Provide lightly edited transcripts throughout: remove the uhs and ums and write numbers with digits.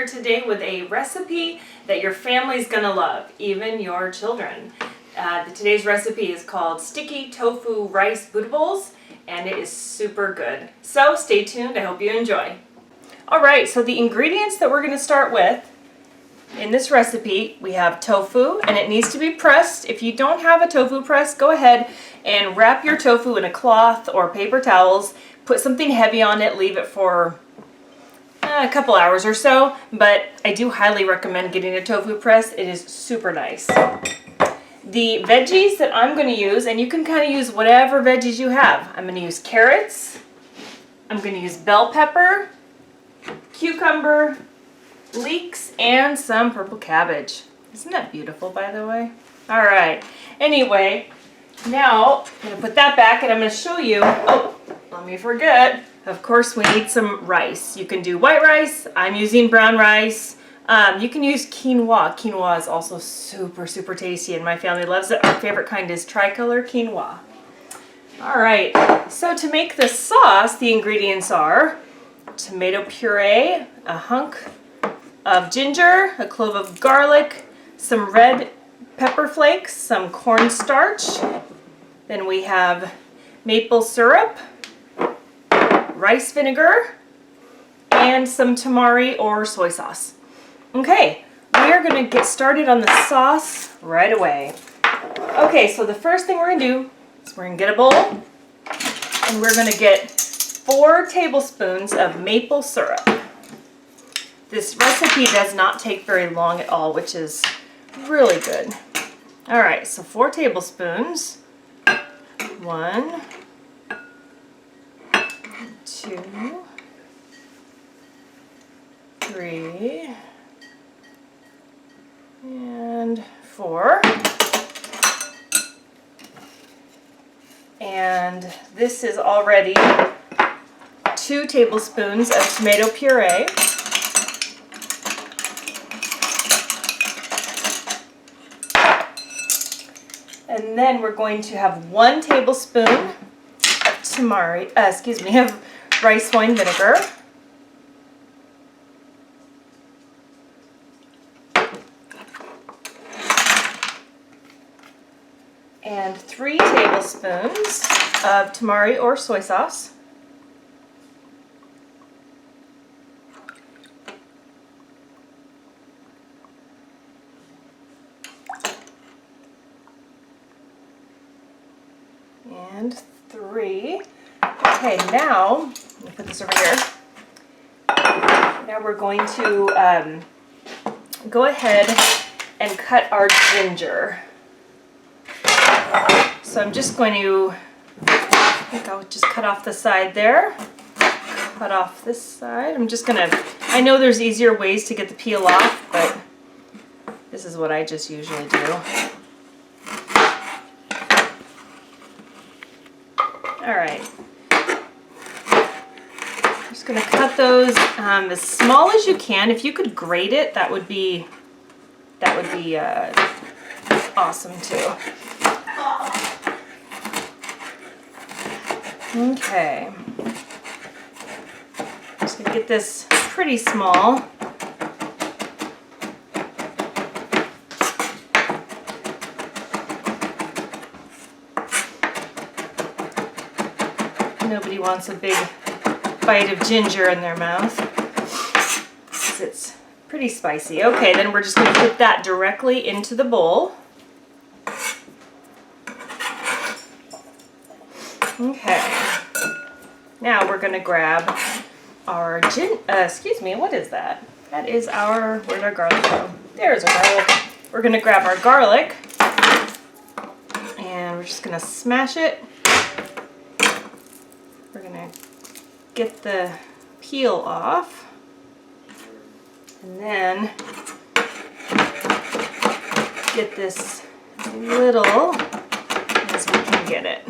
here today with a recipe that your family's gonna love, even your children. Today's recipe is called Sticky Tofu Rice Buddah Bowls, and it is super good. So stay tuned, I hope you enjoy. Alright, so the ingredients that we're gonna start with in this recipe, we have tofu, and it needs to be pressed. If you don't have a tofu press, go ahead and wrap your tofu in a cloth or paper towels, put something heavy on it, leave it for a couple hours or so, but I do highly recommend getting a tofu press. It is super nice. The veggies that I'm going to use, and you can kind of use whatever veggies you have. I'm going to use carrots, I'm going to use bell pepper, cucumber, leeks, and some purple cabbage. Isn't that beautiful, by the way? Alright, anyway, now I'm going to put that back and I'm going to show you, oh, let me forget, of course we need some rice. You can do white rice, I'm using brown rice. You can use quinoa. Quinoa is also super tasty and my family loves it. Our favorite kind is tricolor quinoa. Alright, so to make the sauce, the ingredients are tomato puree, a hunk of ginger, a clove of garlic, some red pepper flakes, some cornstarch. Then we have maple syrup, rice vinegar, and some tamari or soy sauce. Okay, we are going to get started on the sauce right away. Okay, so the first thing we're going to do is we're going to get a bowl, and we're going to get 4 tablespoons of maple syrup. This recipe does not take very long at all, which is really good. Alright, so 4 tablespoons. 1, 2, 3, and 4. And this is already 2 tablespoons of tomato puree. And then we're going to have 1 tablespoon of of rice wine vinegar. And 3 tablespoons of tamari or soy sauce. And 3. Okay, now, let me put this over here. Now we're going to go ahead and cut our ginger. So I'm just going to, I think I'll just cut off the side there. Cut off this side. I'm just going to, I know there's easier ways to get the peel off, but this is what I just usually do. Alright, I'm just going to cut those as small as you can. If you could grate it, that would be awesome too. Okay, I'm just going to get this pretty small. Nobody wants a big bite of ginger in their mouth because it's pretty spicy. Okay, then we're just going to put that directly into the bowl. Okay, now we're going to grab our what is that? That is our, where'd our garlic go? There's our garlic. We're going to grab our garlic and we're just going to smash it. We're going to get the peel off and then get this little as we can get it.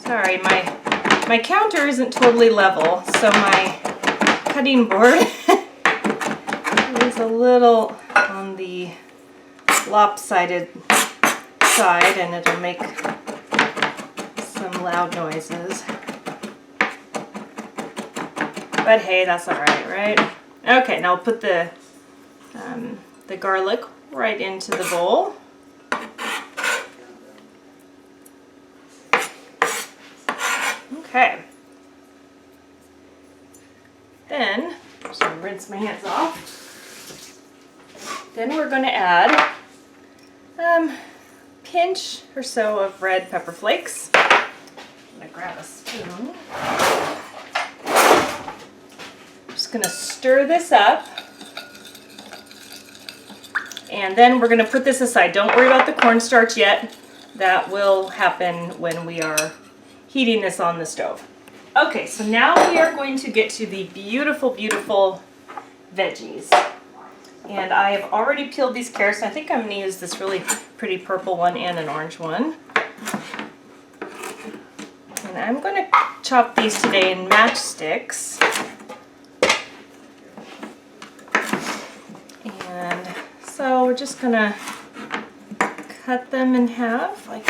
Sorry, my counter isn't totally level, so my cutting board is a little on the lopsided side and it'll make some loud noises. But hey, that's all right, right? Okay, now I'll put the garlic right into the bowl. Okay. Then, just gonna rinse my hands off. Then we're gonna add pinch or so of red pepper flakes. I'm gonna grab a spoon. Just gonna stir this up. And then we're gonna put this aside. Don't worry about the cornstarch yet. That will happen when we are heating this on the stove. Okay, so now we are going to get to the beautiful, beautiful veggies. And I have already peeled these carrots. I think I'm going to use this really pretty purple one and an orange one. And I'm going to chop these today in matchsticks. And so we're just going to cut them in half like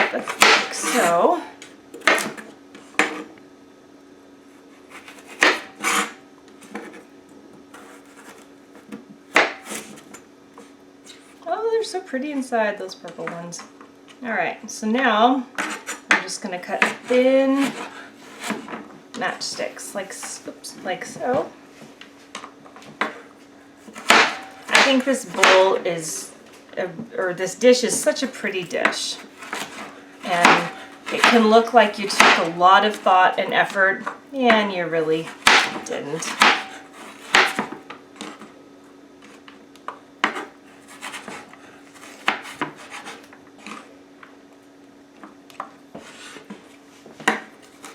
so. So pretty inside, those purple ones. Alright, so now I'm just going to cut thin matchsticks like so. I think this bowl is, or this dish is such a pretty dish. And it can look like you took a lot of thought and effort, and you really didn't.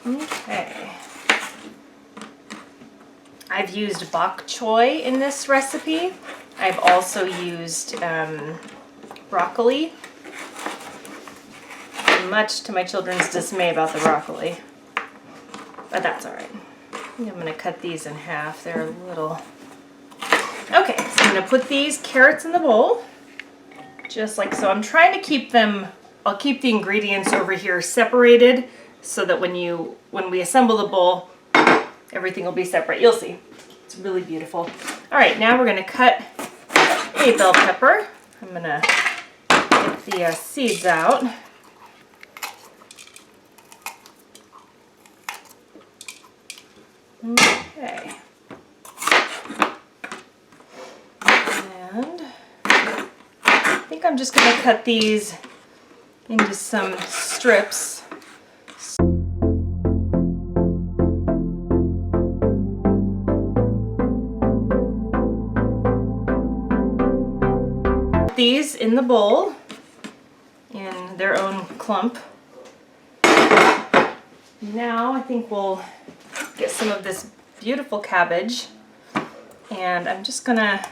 Okay. I've used bok choy in this recipe. I've also used broccoli. Much to my children's dismay about the broccoli. But that's alright. I'm going to cut these in half. They're a little... Okay, so I'm going to put these carrots in the bowl. Just like so. I'm trying to keep them... I'll keep the ingredients over here separated, so that when we assemble the bowl, everything will be separate. You'll see. It's really beautiful. All right, now we're going to cut a bell pepper. I'm going to get the seeds out. Okay. And I think I'm just going to cut these into some strips. These in the bowl in their own clump. Now I think we'll get some of this beautiful cabbage, and I'm just gonna,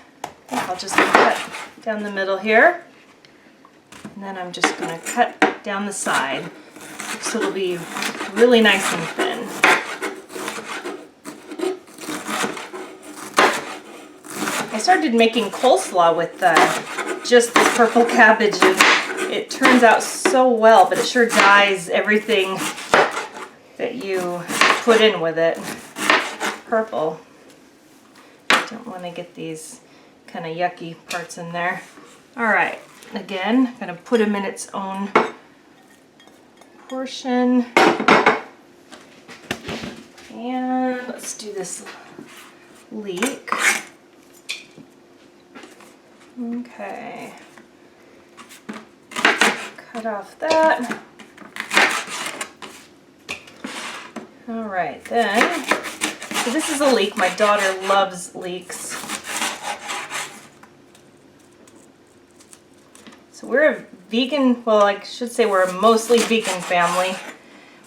I'll just cut down the middle here, and then I'm just gonna cut down the side so it'll be really nice and thin. I started making coleslaw with just this purple cabbage, and it turns out so well, but it sure dyes everything that you put in with it purple. Don't want to get these kind of yucky parts in there. Alright, again, I'm going to put them in its own portion. And let's do this leek. Okay, cut off that. All right, then, so this is a leek. My daughter loves leeks. So we're a vegan, well, I should say we're a mostly vegan family.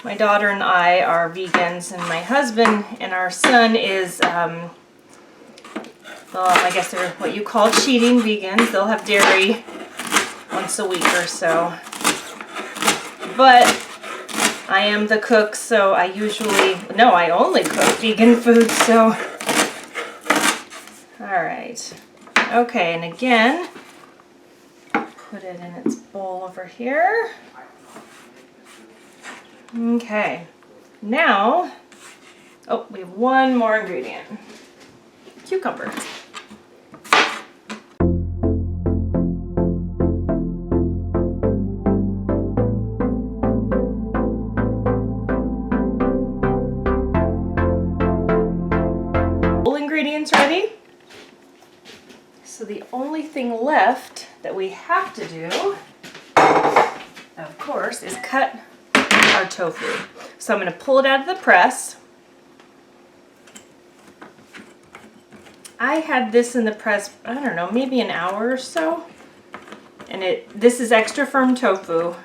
My daughter and I are vegans, and my husband and our son is well, I guess they're what you call cheating vegans. They'll have dairy once a week or so. But I am the cook, so I only cook vegan food, so. Alright. Okay, and again, put it in its bowl over here. Okay, now, oh, we have one more ingredient. Cucumber. All ingredients ready. So the only thing left that we have to do, of course, is cut our tofu. So I'm going to pull it out of the press. I had this in the press, I don't know, maybe an hour or so. And this is extra firm tofu,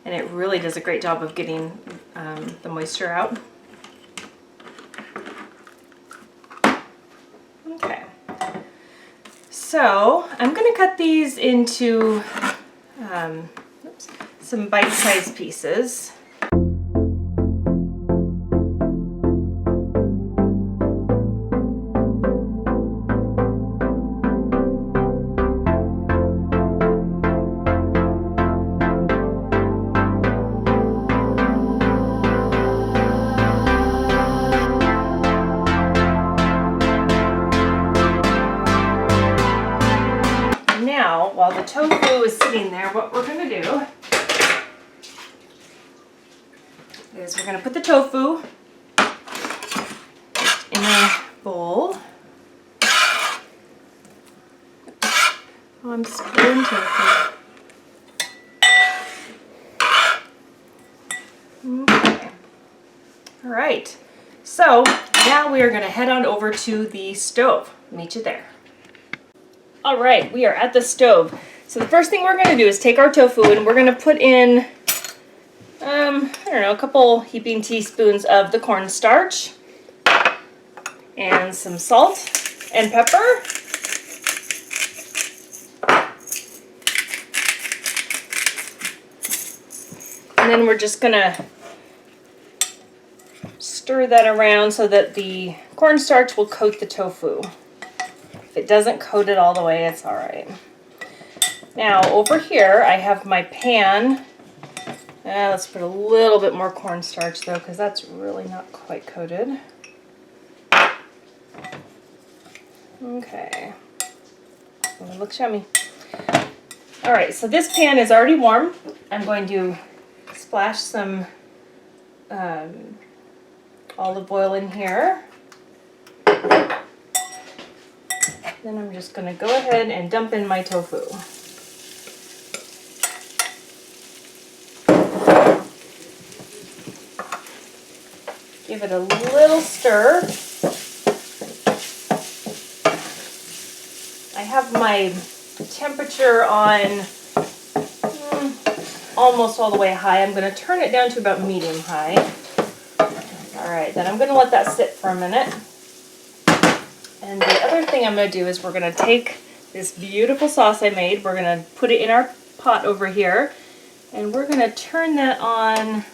and it really does a great job of getting the moisture out. Okay. So I'm going to cut these into some bite-sized pieces. Now, while the tofu is sitting there, what we're going to do is we're going to put the tofu in a bowl. Oh, I'm spilling tofu. Okay. All right. So now we are going to head on over to the stove. Meet you there. All right, we are at the stove. So the first thing we're going to do is take our tofu and we're going to put in, I don't know, a couple heaping teaspoons of the cornstarch and some salt and pepper. And then we're just going to stir that around so that the cornstarch will coat the tofu. If it doesn't coat it all the way, it's all right. Now over here I have my pan. Let's put a little bit more cornstarch though, because that's really not quite coated. Okay. Oh, it looks yummy. All right, so this pan is already warm. I'm going to splash some olive oil in here. Then I'm just going to go ahead and dump in my tofu. Give it a little stir. I have my temperature on almost all the way high. I'm going to turn it down to about medium high. All right, then I'm going to let that sit for a minute. And the other thing I'm going to do is we're going to take this beautiful sauce I made, we're going to put it in our pot over here, and we're going to turn that on,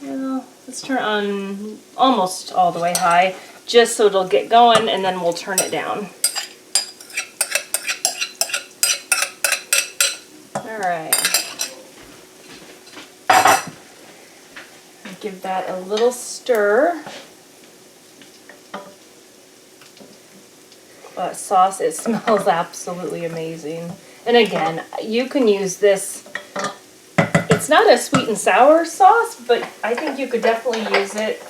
well, let's turn it on almost all the way high, just so it'll get going, and then we'll turn it down. Alright. Give that a little stir. Sauce, it smells absolutely amazing. And again, you can use this. It's not a sweet and sour sauce, but I think you could definitely use it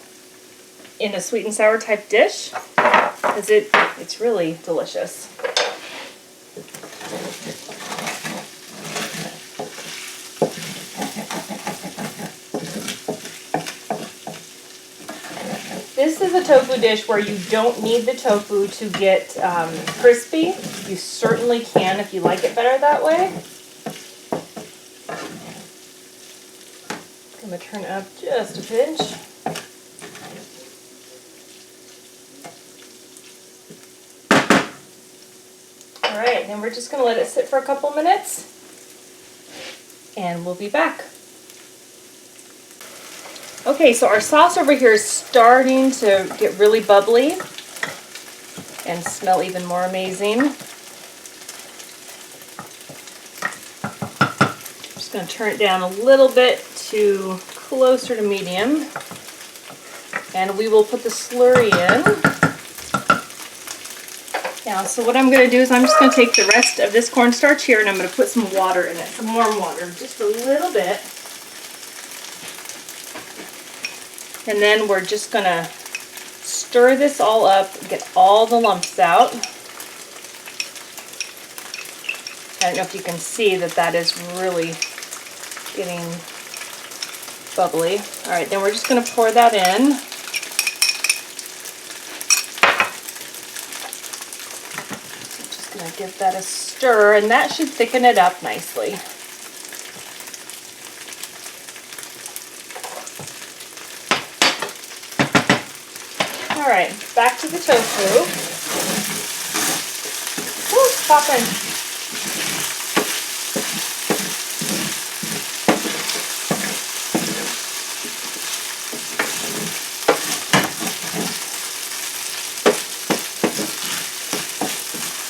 in a sweet and sour type dish, because it's really delicious. This is a tofu dish where you don't need the tofu to get crispy. You certainly can if you like it better that way. I'm going to turn it up just a pinch. Alright, then we're just going to let it sit for a couple minutes and we'll be back. Okay, so our sauce over here is starting to get really bubbly and smell even more amazing. Just going to turn it down a little bit to closer to medium. And we will put the slurry in. Now, so what I'm going to do is I'm just going to take the rest of this cornstarch here and I'm going to put some water in it, some warm water, just a little bit. And then we're just going to stir this all up, get all the lumps out. I don't know if you can see that that is really getting bubbly. All right, then we're just going to pour that in. So just going to give that a stir, and that should thicken it up nicely. All right, back to the tofu. Woo, popping.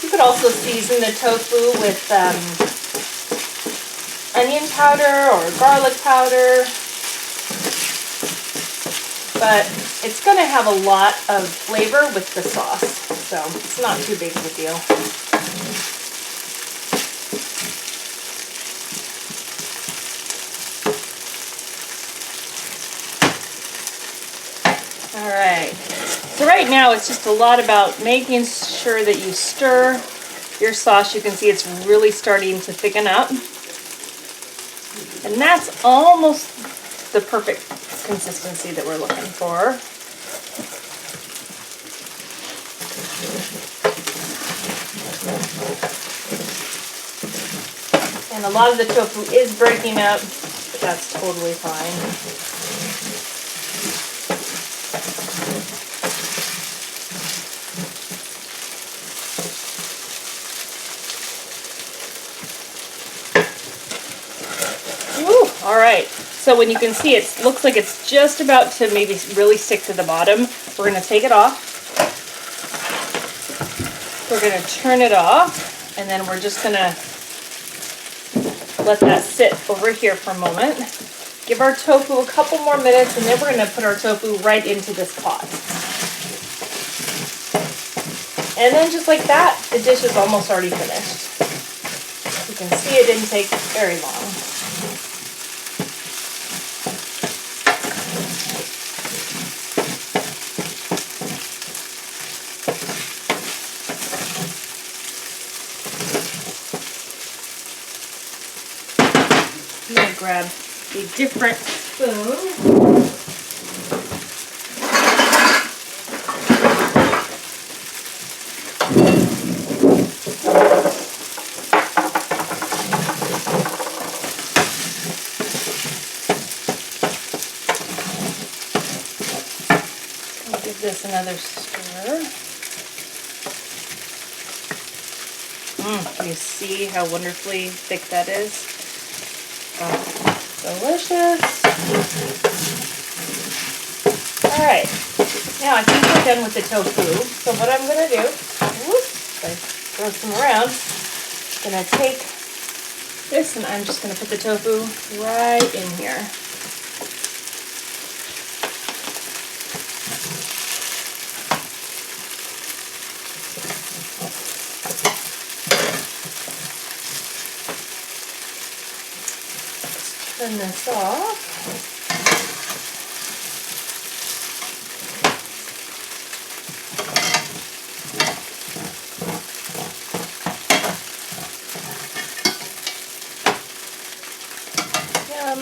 You could also season the tofu with onion powder or garlic powder. But it's going to have a lot of flavor with the sauce, so it's not too big of a deal. All right, so right now it's just a lot about making sure that you stir your sauce. You can see it's really starting to thicken up. And that's almost the perfect consistency that we're looking for. And a lot of the tofu is breaking up, but that's totally fine. Woo! All right. So when you can see, it looks like it's just about to maybe really stick to the bottom. We're going to take it off. We're going to turn it off, and then we're just going to let that sit over here for a moment. Give our tofu a couple more minutes, and then we're going to put our tofu right into this pot. And then just like that, the dish is almost already finished. You can see it didn't take very long. I'm going to grab a different spoon. I'll give this another stir. Can you see how wonderfully thick that is? Oh, delicious. All right, now I think we're done with the tofu. So what I'm going to do, whoops, I throw some around, I'm going to take this and I'm just going to put the tofu right in here. Turn this off. Yum.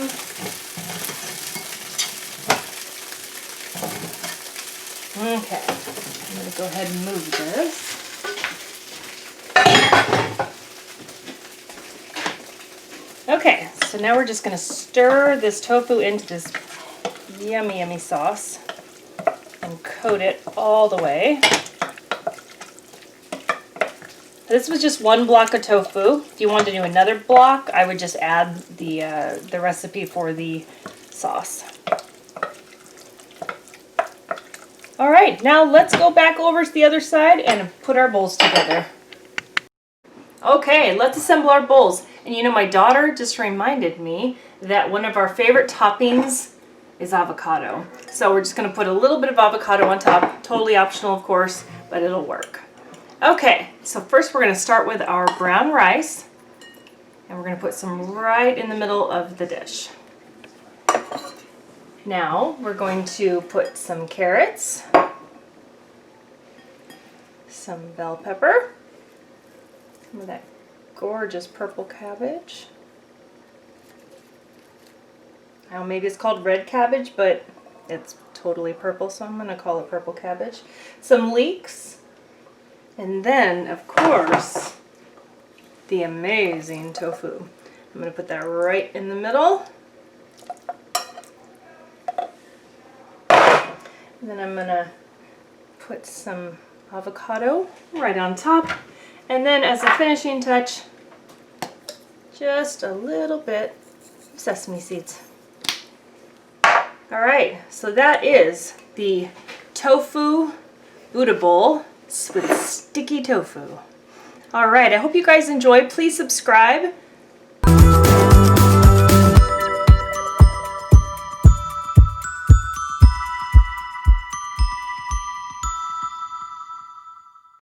Okay, I'm going to go ahead and move this. Okay, so now we're just going to stir this tofu into this yummy, yummy sauce and coat it all the way. This was just one block of tofu. If you wanted to do another block, I would just add the recipe for the sauce. All right, now let's go back over to the other side and put our bowls together. Okay, let's assemble our bowls. And you know, my daughter just reminded me that one of our favorite toppings is avocado. So we're just going to put a little bit of avocado on top, totally optional of course, but it'll work. Okay, so first we're going to start with our brown rice, and we're going to put some right in the middle of the dish. Now we're going to put some carrots, some bell pepper, some of that gorgeous purple cabbage. Now maybe it's called red cabbage, but it's totally purple, so I'm going to call it purple cabbage. Some leeks, and then of course the amazing tofu. I'm going to put that right in the middle. And then I'm going to put some avocado right on top. And then as a finishing touch, just a little bit of sesame seeds. Alright, so that is the tofu Buddha bowl with sticky tofu. Alright, I hope you guys enjoyed. Please subscribe.